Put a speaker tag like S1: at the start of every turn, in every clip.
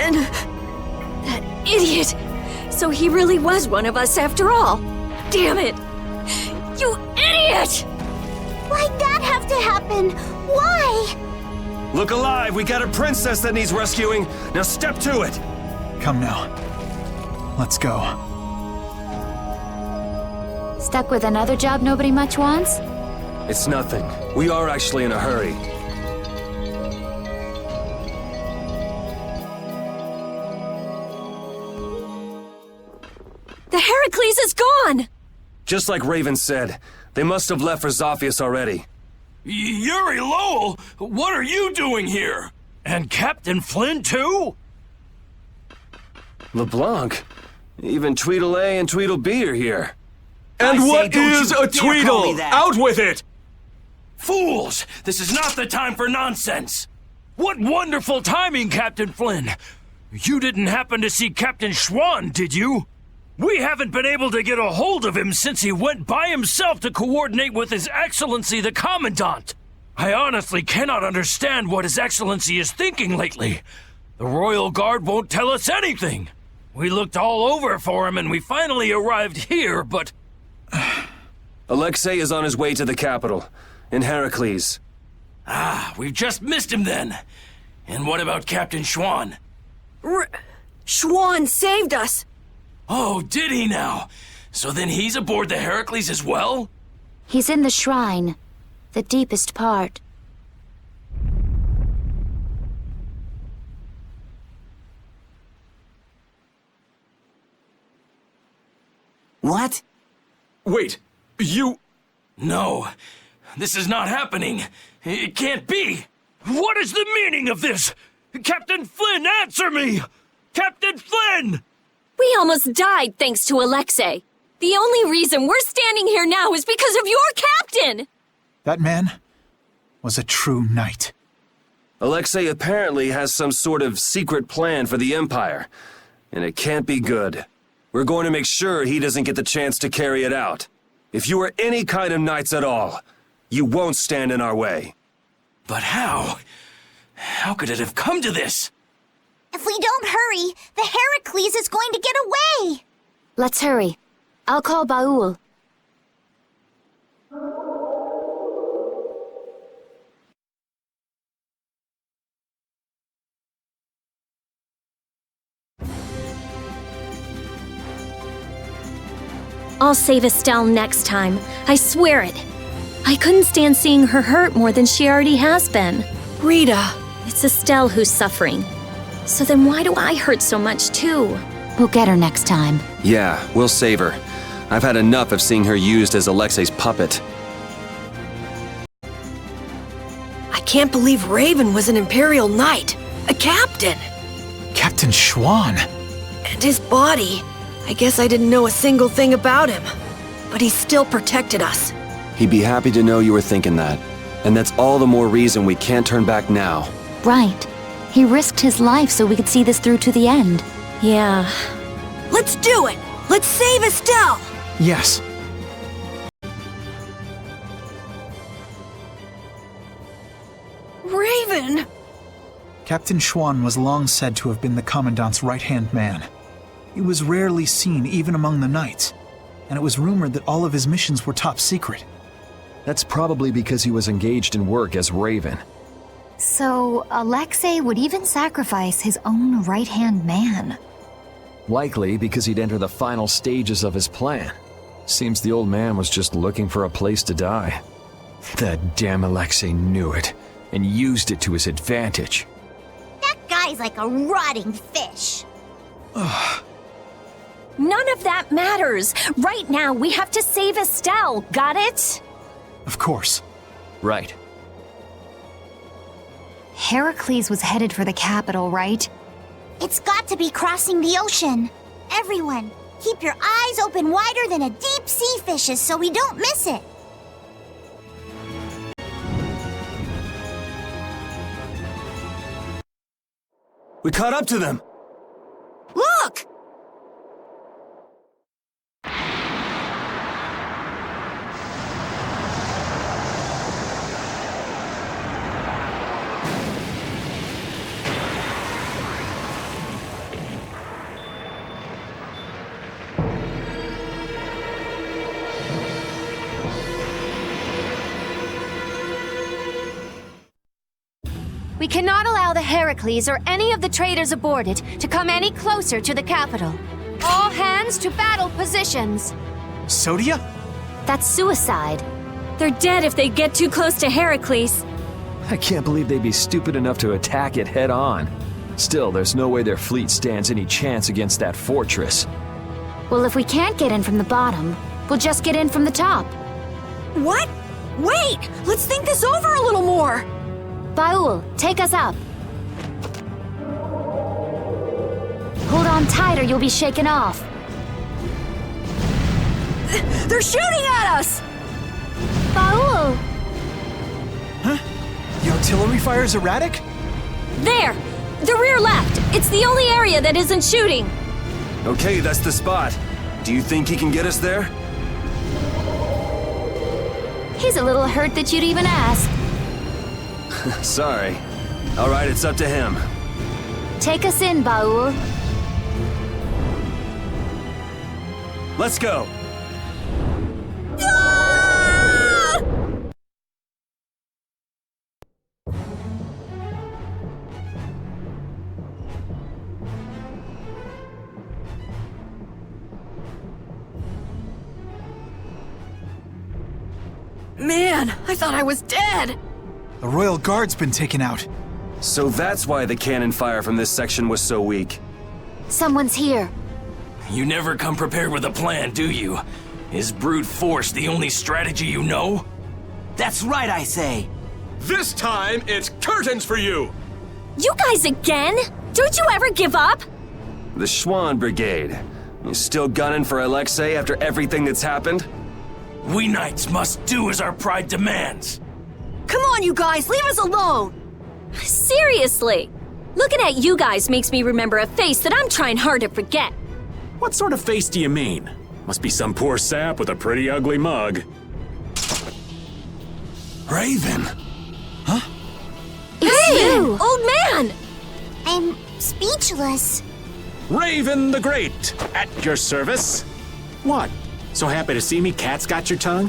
S1: Raven! That idiot! So he really was one of us after all. Damn it! You idiot!
S2: Why'd that have to happen? Why?
S3: Look alive! We got a princess that needs rescuing! Now step to it!
S4: Come now. Let's go.
S5: Stuck with another job nobody much wants?
S3: It's nothing. We are actually in a hurry.
S1: The Heracles is gone!
S3: Just like Raven said, they must have left for Zophius already.
S6: Yuri Lowell, what are you doing here? And Captain Flynn too?
S3: LeBlanc? Even Tweedle A and Tweedle B are here.
S6: And
S7: what is a Tweedle?
S6: Out with it! Fools! This is not the time for nonsense! What wonderful timing, Captain Flynn! You didn't happen to see Captain Schwann, did you? We haven't been able to get a hold of him since he went by himself to coordinate with His Excellency the Commandant. I honestly cannot understand what His Excellency is thinking lately. The Royal Guard won't tell us anything. We looked all over for him and we finally arrived here, but...
S3: Alexei is on his way to the capital, in Heracles.
S6: Ah, we've just missed him then. And what about Captain Schwann?
S1: Schwann saved us!
S6: Oh, did he now? So then he's aboard the Heracles as well?
S5: He's in the shrine. The deepest part.
S7: What?
S6: Wait, you... No, this is not happening. It can't be. What is the meaning of this? Captain Flynn, answer me! Captain Flynn!
S1: We almost died thanks to Alexei. The only reason we're standing here now is because of your captain!
S4: That man was a true knight.
S3: Alexei apparently has some sort of secret plan for the Empire, and it can't be good. We're going to make sure he doesn't get the chance to carry it out. If you are any kind of knights at all, you won't stand in our way.
S6: But how? How could it have come to this?
S2: If we don't hurry, the Heracles is going to get away!
S5: Let's hurry. I'll call Baul.
S1: I'll save Estelle next time. I swear it. I couldn't stand seeing her hurt more than she already has been. Rita, it's Estelle who's suffering. So then why do I hurt so much too?
S5: We'll get her next time.
S3: Yeah, we'll save her. I've had enough of seeing her used as Alexei's puppet.
S1: I can't believe Raven was an Imperial Knight. A captain.
S4: Captain Schwann!
S1: And his body. I guess I didn't know a single thing about him. But he still protected us.
S3: He'd be happy to know you were thinking that. And that's all the more reason we can't turn back now.
S5: Right. He risked his life so we could see this through to the end.
S1: Yeah. Let's do it! Let's save Estelle!
S4: Yes.
S1: Raven!
S4: Captain Schwann was long said to have been the Commandant's right-hand man. He was rarely seen even among the knights, and it was rumored that all of his missions were top secret.
S8: That's probably because he was engaged in work as Raven.
S5: So, Alexei would even sacrifice his own right-hand man.
S8: Likely because he'd enter the final stages of his plan. Seems the old man was just looking for a place to die. That damn Alexei knew it, and used it to his advantage.
S2: That guy's like a rotting fish.
S1: None of that matters. Right now, we have to save Estelle. Got it?
S4: Of course.
S8: Right.
S5: Heracles was headed for the capital, right?
S2: It's got to be crossing the ocean. Everyone, keep your eyes open wider than a deep sea fish's so we don't miss it.
S3: We caught up to them!
S1: Look!
S5: We cannot allow the Heracles or any of the traitors aboard it to come any closer to the capital. All hands to battle positions.
S4: Sodia?
S1: That's suicide. They're dead if they get too close to Heracles.
S8: I can't believe they'd be stupid enough to attack it head on. Still, there's no way their fleet stands any chance against that fortress.
S5: Well, if we can't get in from the bottom, we'll just get in from the top.
S9: What? Wait! Let's think this over a little more!
S5: Baul, take us up. Hold on tight or you'll be shaken off.
S9: They're shooting at us!
S5: Baul!
S4: Huh? The artillery fire's erratic?
S1: There! The rear left! It's the only area that isn't shooting!
S3: Okay, that's the spot. Do you think he can get us there?
S5: He's a little hurt that you'd even ask.
S3: Sorry. All right, it's up to him.
S5: Take us in, Baul.
S3: Let's go.
S9: Man, I thought I was dead!
S4: The Royal Guard's been taken out.
S3: So that's why the cannon fire from this section was so weak.
S5: Someone's here.
S6: You never come prepared with a plan, do you? Is brute force the only strategy you know?
S7: That's right, I say.
S10: This time, it's curtains for you!
S1: You guys again? Don't you ever give up?
S3: The Schwann Brigade. You still gunning for Alexei after everything that's happened?
S6: We knights must do as our pride demands.
S9: Come on, you guys, leave us alone!
S1: Seriously! Looking at you guys makes me remember a face that I'm trying hard to forget.
S10: What sort of face do you mean? Must be some poor sap with a pretty ugly mug.
S3: Raven!
S1: It's you! Old man!
S2: I'm speechless.
S10: Raven the Great, at your service. What? So happy to see me, cat's got your tongue?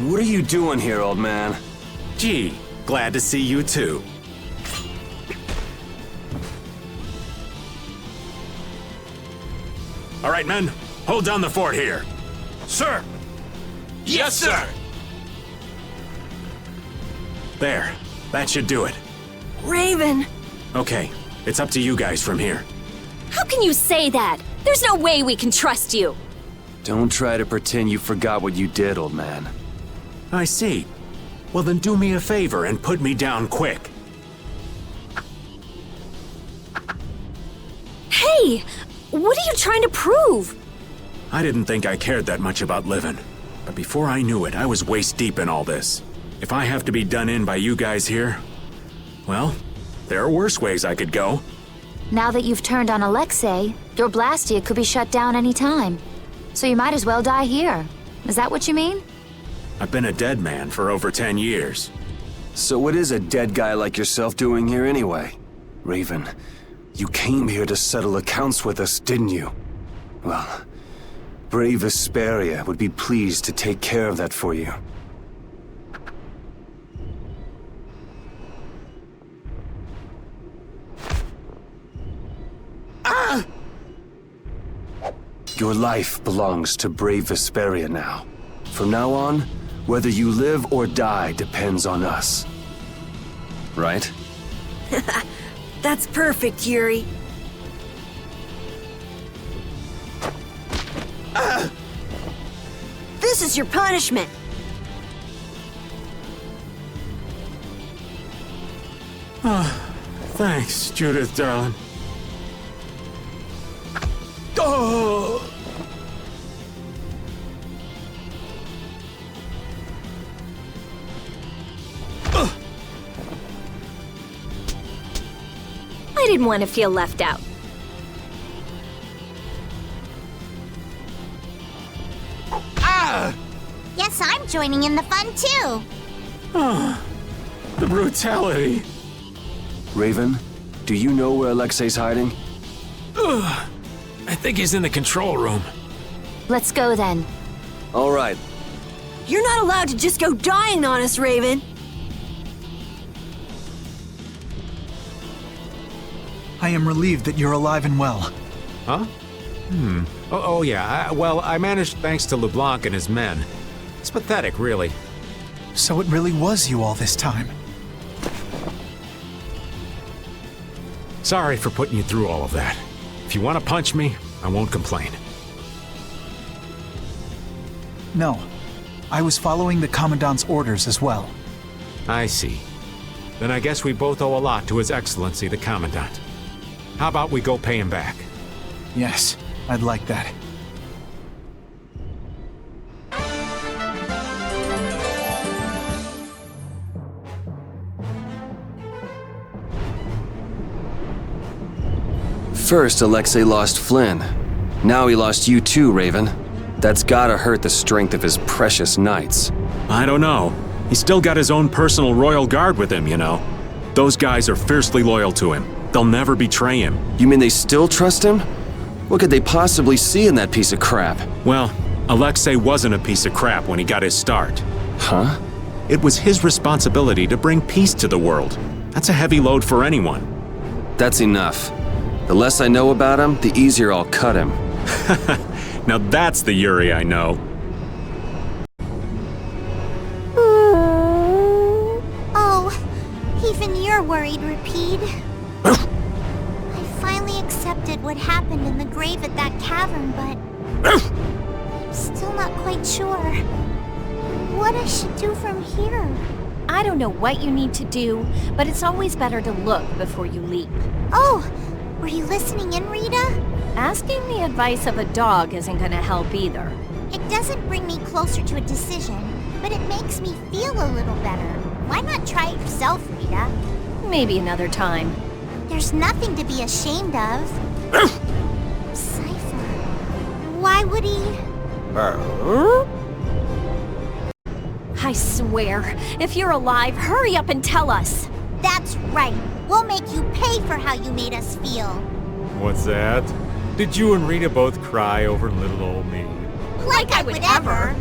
S3: What are you doing here, old man?
S10: Gee, glad to see you too. All right, men, hold down the fort here.
S6: Sir!
S10: Yes, sir! There, that should do it.
S9: Raven!
S10: Okay, it's up to you guys from here.
S1: How can you say that? There's no way we can trust you.
S3: Don't try to pretend you forgot what you did, old man.
S10: I see. Well, then do me a favor and put me down quick.
S1: Hey! What are you trying to prove?
S10: I didn't think I cared that much about living. But before I knew it, I was waist deep in all this. If I have to be done in by you guys here, well, there are worse ways I could go.
S5: Now that you've turned on Alexei, your Blastia could be shut down any time. So you might as well die here. Is that what you mean?
S10: I've been a dead man for over 10 years.
S3: So what is a dead guy like yourself doing here anyway? Raven, you came here to settle accounts with us, didn't you? Well, brave Vesperia would be pleased to take care of that for you. Your life belongs to brave Vesperia now. From now on, whether you live or die depends on us. Right?
S9: That's perfect, Yuri. This is your punishment.
S10: Thanks, Judith, darling. Oh!
S1: I didn't want to feel left out.
S2: Guess I'm joining in the fun too.
S10: The brutality.
S3: Raven, do you know where Alexei's hiding?
S6: I think he's in the control room.
S5: Let's go then.
S3: All right.
S9: You're not allowed to just go dying on us, Raven.
S4: I am relieved that you're alive and well.
S10: Huh? Oh yeah. Well, I managed thanks to LeBlanc and his men. It's pathetic, really.
S4: So it really was you all this time.
S10: Sorry for putting you through all of that. If you want to punch me, I won't complain.
S4: No. I was following the Commandant's orders as well.
S10: I see. Then I guess we both owe a lot to His Excellency, the Commandant. How about we go pay him back?
S4: Yes, I'd like that.
S3: First, Alexei lost Flynn. Now he lost you too, Raven. That's gotta hurt the strength of his precious knights.
S10: I don't know. He's still got his own personal royal guard with him, you know. Those guys are fiercely loyal to him. They'll never betray him.
S3: You mean they still trust him? What could they possibly see in that piece of crap?
S10: Well, Alexei wasn't a piece of crap when he got his start.
S3: Huh?
S10: It was his responsibility to bring peace to the world. That's a heavy load for anyone.
S3: That's enough. The less I know about him, the easier I'll cut him.
S10: Now that's the Yuri I know.
S2: Oh, even you're worried, Rapide. I finally accepted what happened in the grave at that cavern, but I'm still not quite sure what I should do from here.
S1: I don't know what you need to do, but it's always better to look before you leap.
S2: Oh, were you listening in, Rita?
S1: Asking the advice of a dog isn't gonna help either.
S2: It doesn't bring me closer to a decision, but it makes me feel a little better. Why not try it yourself, Rita?
S1: Maybe another time.
S2: There's nothing to be ashamed of. Cypher. Why would he?
S1: I swear, if you're alive, hurry up and tell us.
S2: That's right. We'll make you pay for how you made us feel.
S10: What's that? Did you and Rita both cry over little old me?
S2: Like I would ever.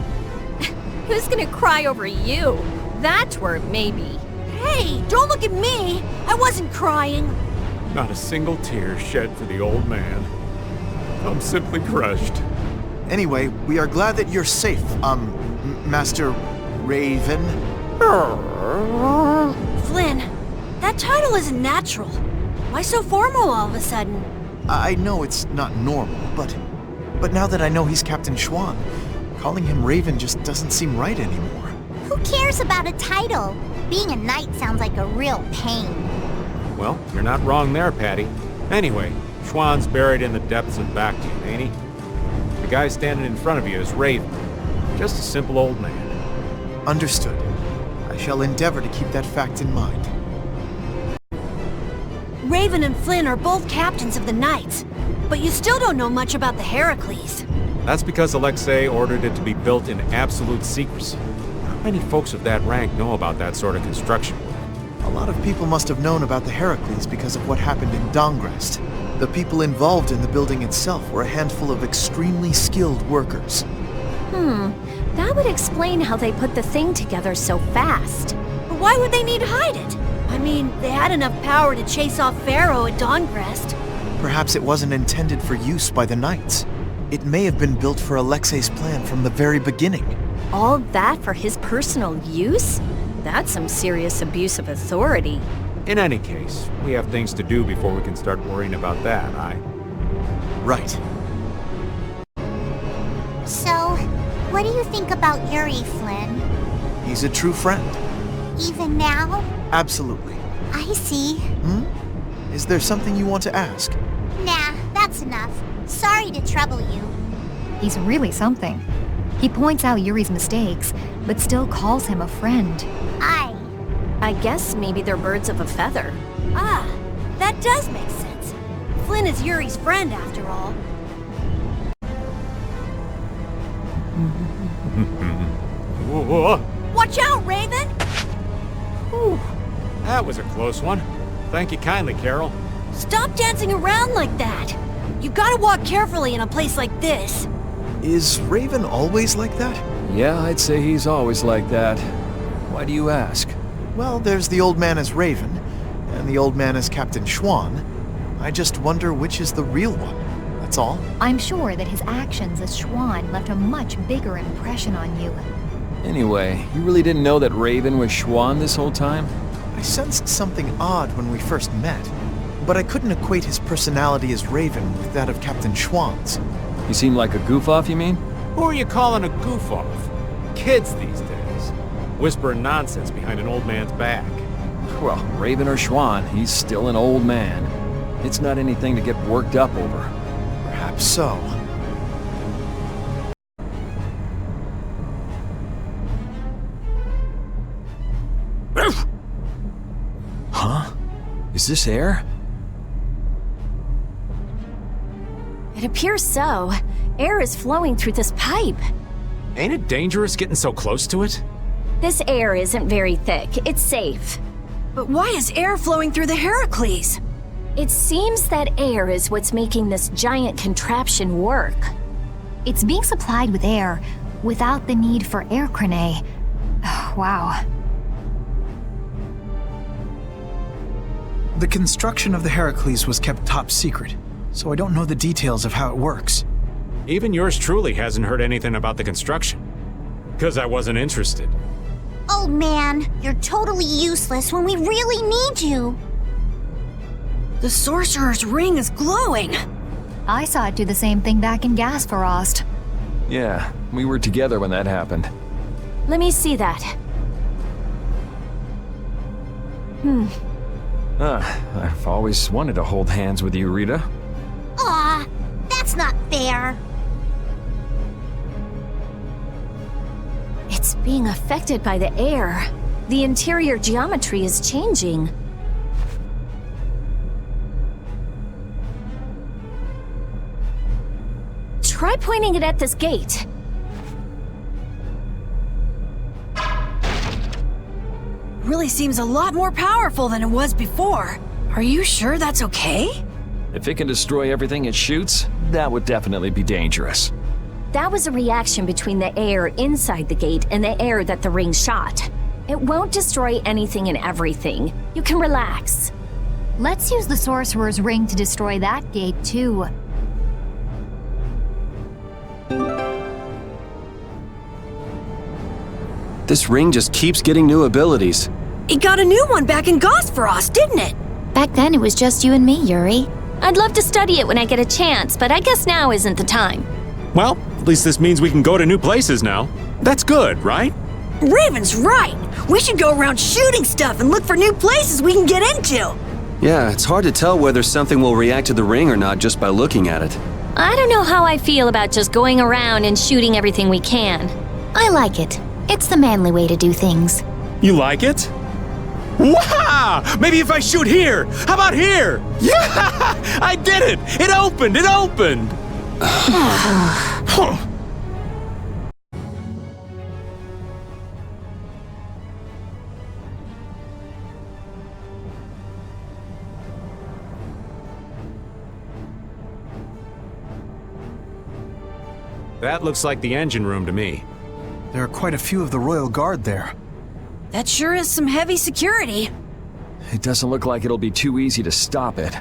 S1: Who's gonna cry over you? That word, maybe.
S9: Hey, don't look at me! I wasn't crying.
S10: Not a single tear shed for the old man. I'm simply crushed.
S11: Anyway, we are glad that you're safe, Master Raven.
S9: Flynn, that title isn't natural. Why so formal all of a sudden?
S11: I know it's not normal, but now that I know he's Captain Schwann, calling him Raven just doesn't seem right anymore.
S2: Who cares about a title? Being a knight sounds like a real pain.
S10: Well, you're not wrong there, Patty. Anyway, Schwann's buried in the depths of Bactium, ain't he? The guy standing in front of you is Raven. Just a simple old man.
S11: Understood. I shall endeavor to keep that fact in mind.
S9: Raven and Flynn are both captains of the Knights, but you still don't know much about the Heracles.
S10: That's because Alexei ordered it to be built in absolute secrecy. Not many folks of that rank know about that sort of construction.
S11: A lot of people must have known about the Heracles because of what happened in Dongrest. The people involved in the building itself were a handful of extremely skilled workers.
S1: That would explain how they put the thing together so fast.
S9: But why would they need to hide it? I mean, they had enough power to chase off Pharaoh at Dongrest.
S11: Perhaps it wasn't intended for use by the Knights. It may have been built for Alexei's plan from the very beginning.
S1: All that for his personal use? That's some serious abuse of authority.
S10: In any case, we have things to do before we can start worrying about that,
S11: Right.
S2: So, what do you think about Yuri, Flynn?
S11: He's a true friend.
S2: Even now?
S11: Absolutely.
S2: I see.
S11: Is there something you want to ask?
S2: Nah, that's enough. Sorry to trouble you.
S12: He's really something. He points out Yuri's mistakes, but still calls him a friend.
S1: I guess maybe they're birds of a feather.
S9: Ah, that does make sense. Flynn is Yuri's friend, after all. Watch out, Raven!
S10: Whew. That was a close one. Thank you kindly, Carol.
S9: Stop dancing around like that! You gotta walk carefully in a place like this.
S11: Is Raven always like that?
S8: Yeah, I'd say he's always like that. Why do you ask?
S11: Well, there's the old man as Raven, and the old man as Captain Schwann. I just wonder which is the real one. That's all.
S12: I'm sure that his actions as Schwann left a much bigger impression on you.
S8: Anyway, you really didn't know that Raven was Schwann this whole time?
S11: I sensed something odd when we first met, but I couldn't equate his personality as Raven with that of Captain Schwann's.
S8: He seemed like a goof-off, you mean?
S13: Who are you calling a goof-off? Kids these days. Whispering nonsense behind an old man's back.
S8: Well, Raven or Schwann, he's still an old man. It's not anything to get worked up over.
S11: Perhaps so.
S8: Huh? Is this air?
S1: It appears so. Air is flowing through this pipe.
S13: Ain't it dangerous getting so close to it?
S1: This air isn't very thick. It's safe.
S9: But why is air flowing through the Heracles?
S1: It seems that air is what's making this giant contraption work.
S12: It's being supplied with air without the need for air crane. Wow.
S4: The construction of the Heracles was kept top secret, so I don't know the details of how it works.
S13: Even yours truly hasn't heard anything about the construction. 'Cause I wasn't interested.
S2: Oh man, you're totally useless when we really need you.
S9: The sorcerer's ring is glowing.
S12: I saw it do the same thing back in Gasparost.
S8: Yeah, we were together when that happened.
S1: Let me see that.
S8: I've always wanted to hold hands with you, Rita.
S2: Aw, that's not fair.
S1: It's being affected by the air. The interior geometry is changing. Try pointing it at this gate.
S9: Really seems a lot more powerful than it was before. Are you sure that's okay?
S8: If it can destroy everything it shoots, that would definitely be dangerous.
S1: That was a reaction between the air inside the gate and the air that the ring shot. It won't destroy anything and everything. You can relax.
S12: Let's use the sorcerer's ring to destroy that gate too.
S3: This ring just keeps getting new abilities.
S9: It got a new one back in Gasparost, didn't it?
S1: Back then it was just you and me, Yuri. I'd love to study it when I get a chance, but I guess now isn't the time.
S10: Well, at least this means we can go to new places now. That's good, right?
S9: Raven's right. We should go around shooting stuff and look for new places we can get into.
S3: Yeah, it's hard to tell whether something will react to the ring or not just by looking at it.
S1: I don't know how I feel about just going around and shooting everything we can. I like it. It's the manly way to do things.
S10: You like it? Wow! Maybe if I shoot here! How about here? Yeah! I did it! It opened! It opened! That looks like the engine room to me.
S4: There are quite a few of the Royal Guard there.
S9: That sure is some heavy security.
S8: It doesn't look like it'll be too easy to stop it.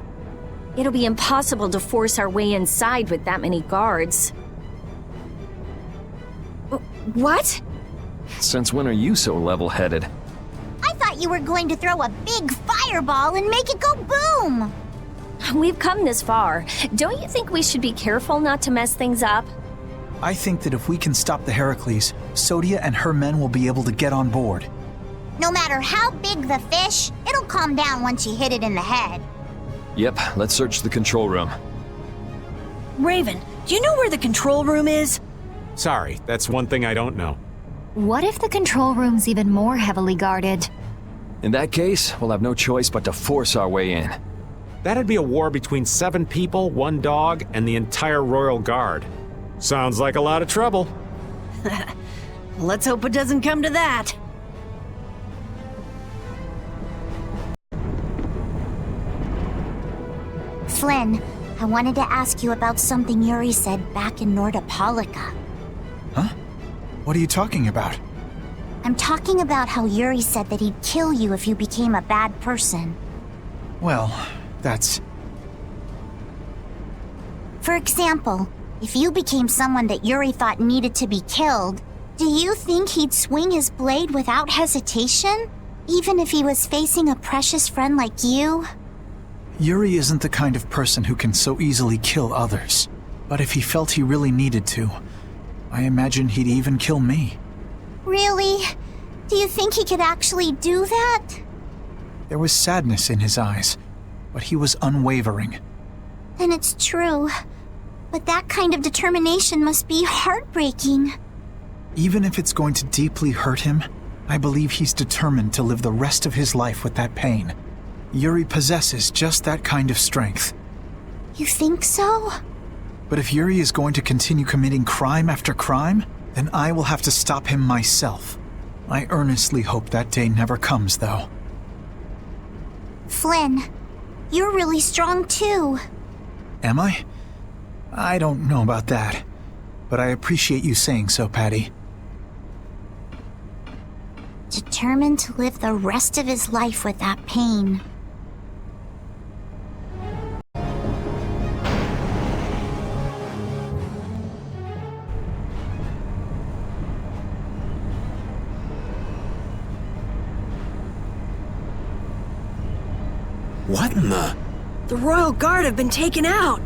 S1: It'll be impossible to force our way inside with that many guards. What?
S8: Since when are you so level-headed?
S2: I thought you were going to throw a big fireball and make it go boom.
S1: We've come this far. Don't you think we should be careful not to mess things up?
S4: I think that if we can stop the Heracles, Sodia and her men will be able to get on board.
S2: No matter how big the fish, it'll calm down once you hit it in the head.
S8: Yep, let's search the control room.
S9: Raven, do you know where the control room is?
S10: Sorry, that's one thing I don't know.
S12: What if the control room's even more heavily guarded?
S8: In that case, we'll have no choice but to force our way in.
S13: That'd be a war between 7 people, 1 dog, and the entire Royal Guard. Sounds like a lot of trouble.
S9: Let's hope it doesn't come to that.
S2: Flynn, I wanted to ask you about something Yuri said back in Nordopolica.
S4: Huh? What are you talking about?
S2: I'm talking about how Yuri said that he'd kill you if you became a bad person.
S4: Well, that's...
S2: For example, if you became someone that Yuri thought needed to be killed, do you think he'd swing his blade without hesitation? Even if he was facing a precious friend like you?
S4: Yuri isn't the kind of person who can so easily kill others. But if he felt he really needed to, I imagine he'd even kill me.
S2: Really? Do you think he could actually do that?
S4: There was sadness in his eyes, but he was unwavering.
S2: Then it's true. But that kind of determination must be heartbreaking.
S4: Even if it's going to deeply hurt him, I believe he's determined to live the rest of his life with that pain. Yuri possesses just that kind of strength.
S2: You think so?
S4: But if Yuri is going to continue committing crime after crime, then I will have to stop him myself. I earnestly hope that day never comes, though.
S2: Flynn, you're really strong too.
S4: Am I? I don't know about that, but I appreciate you saying so, Patty.
S2: Determined to live the rest of his life with that pain.
S7: What in the...
S9: The Royal Guard have been taken out.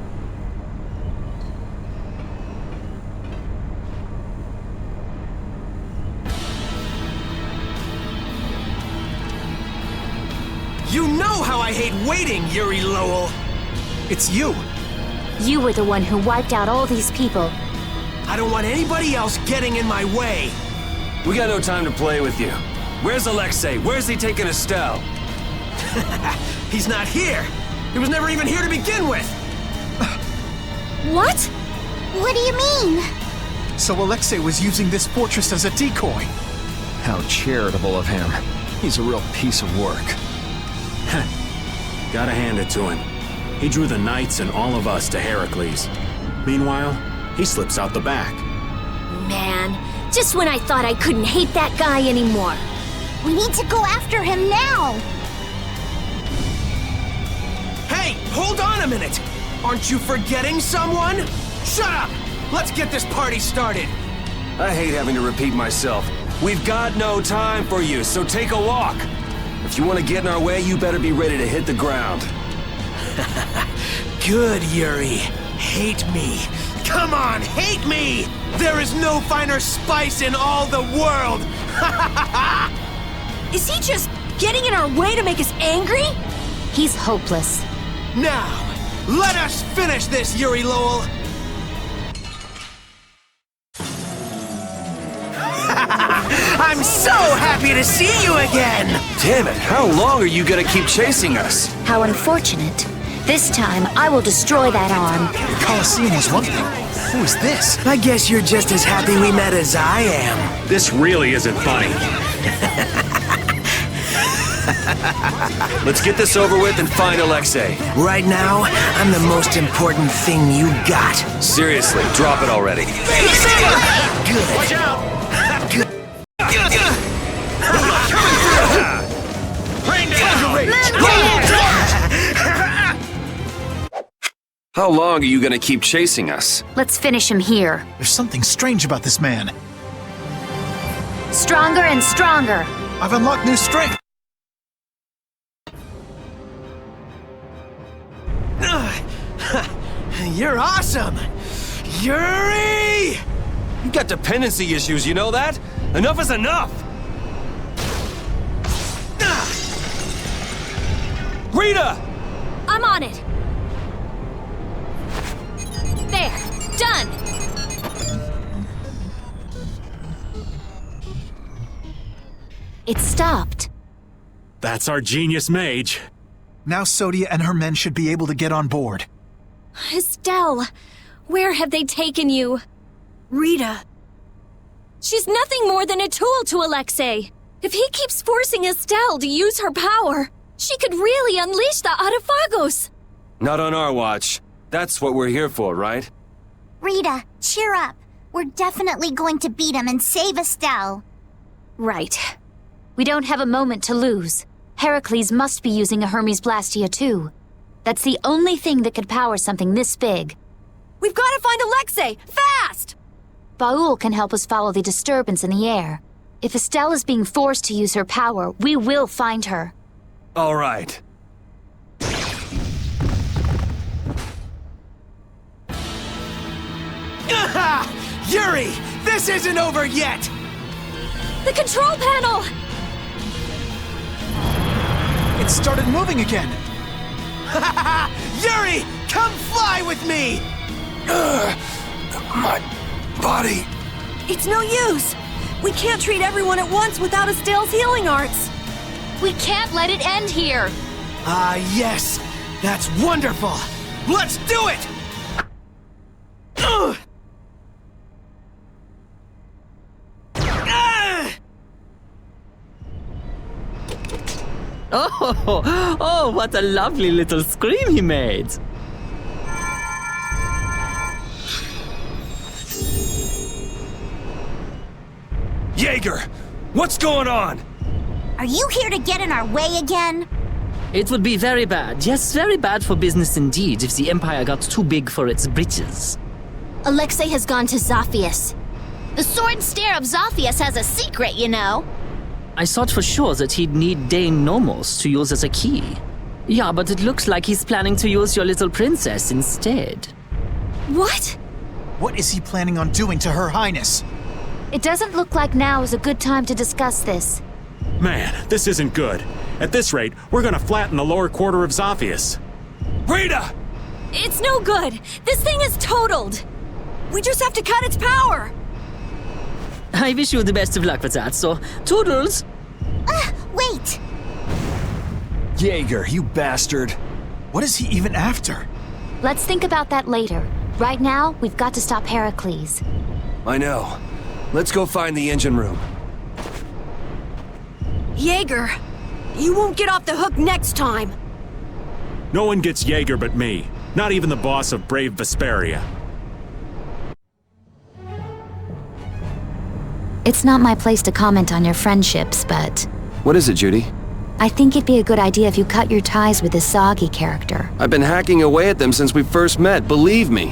S7: You know how I hate waiting, Yuri Lowell!
S4: It's you!
S1: You were the one who wiped out all these people.
S7: I don't want anybody else getting in my way!
S3: We got no time to play with you. Where's Alexei? Where's he taking Estelle?
S7: He's not here! He was never even here to begin with!
S1: What?
S2: What do you mean?
S4: So Alexei was using this fortress as a decoy.
S8: How charitable of him. He's a real piece of work.
S10: Gotta hand it to him. He drew the knights and all of us to Heracles. Meanwhile, he slips out the back.
S1: Man, just when I thought I couldn't hate that guy anymore.
S2: We need to go after him now!
S7: Hey, hold on a minute! Aren't you forgetting someone? Shut up! Let's get this party started!
S3: I hate having to repeat myself. We've got no time for you, so take a walk. If you want to get in our way, you better be ready to hit the ground.
S7: Good, Yuri. Hate me. Come on, hate me! There is no finer spice in all the world!
S9: Is he just getting in our way to make us angry?
S1: He's hopeless.
S7: Now, let us finish this, Yuri Lowell! I'm so happy to see you again!
S3: Damn it, how long are you gonna keep chasing us?
S1: How unfortunate. This time, I will destroy that arm.
S4: The Colosseum was one thing. Who is this?
S7: I guess you're just as happy we met as I am.
S13: This really isn't funny.
S3: Let's get this over with and find Alexei.
S7: Right now, I'm the most important thing you got.
S3: Seriously, drop it already.
S7: Good. Watch out! Good.
S3: Rain down! How long are you gonna keep chasing us?
S1: Let's finish him here.
S4: There's something strange about this man.
S1: Stronger and stronger.
S4: I've unlocked new strength.
S7: You're awesome! Yuri!
S3: You got dependency issues, you know that? Enough is enough! Rita!
S1: I'm on it. There. Done. It stopped.
S10: That's our genius mage.
S4: Now Sodia and her men should be able to get on board.
S1: Estelle, where have they taken you?
S9: Rita.
S1: She's nothing more than a tool to Alexei. If he keeps forcing Estelle to use her power, she could really unleash the Autophagos.
S3: Not on our watch. That's what we're here for, right?
S2: Rita, cheer up. We're definitely going to beat him and save Estelle.
S1: Right. We don't have a moment to lose. Heracles must be using a Hermes Blastia too. That's the only thing that could power something this big.
S9: We've got to find Alexei! Fast!
S5: Baul can help us follow the disturbance in the air. If Estelle is being forced to use her power, we will find her.
S3: All right.
S7: Yuri! This isn't over yet!
S9: The control panel!
S4: It started moving again!
S7: Yuri! Come fly with me!
S3: My body.
S9: It's no use! We can't treat everyone at once without Estelle's healing arts!
S5: We can't let it end here!
S7: Ah, yes! That's wonderful! Let's do it!
S14: Oh, what a lovely little scream he made!
S3: Jaeger! What's going on?
S2: Are you here to get in our way again?
S14: It would be very bad, yes, very bad for business indeed if the Empire got too big for its britches.
S1: Alexei has gone to Zophius. The sword stare of Zophius has a secret, you know.
S14: I thought for sure that he'd need Dane Nomos to use as a key. Yeah, but it looks like he's planning to use your little princess instead.
S9: What?
S4: What is he planning on doing to Her Highness?
S5: It doesn't look like now is a good time to discuss this.
S10: Man, this isn't good. At this rate, we're gonna flatten the lower quarter of Zophius.
S3: Rita!
S9: It's no good! This thing is totaled! We just have to cut its power!
S14: I wish you the best of luck with that, so toodles!
S2: Wait!
S4: Jaeger, you bastard! What is he even after?
S5: Let's think about that later. Right now, we've got to stop Heracles.
S3: I know. Let's go find the engine room.
S9: Jaeger, you won't get off the hook next time!
S10: No one gets Jaeger but me. Not even the boss of brave Vesperia.
S5: It's not my place to comment on your friendships, but
S3: What is it, Judy?
S5: I think it'd be a good idea if you cut your ties with this Zagi character.
S3: I've been hacking away at them since we first met, believe me.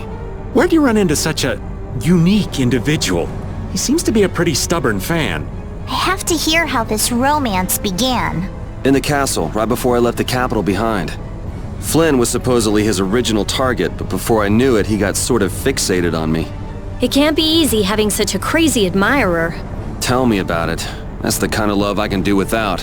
S10: Where'd you run into such a unique individual? He seems to be a pretty stubborn fan.
S2: I have to hear how this romance began.
S3: In the castle, right before I left the capital behind. Flynn was supposedly his original target, but before I knew it, he got sort of fixated on me.
S1: It can't be easy having such a crazy admirer.
S3: Tell me about it. That's the kind of love I can do without.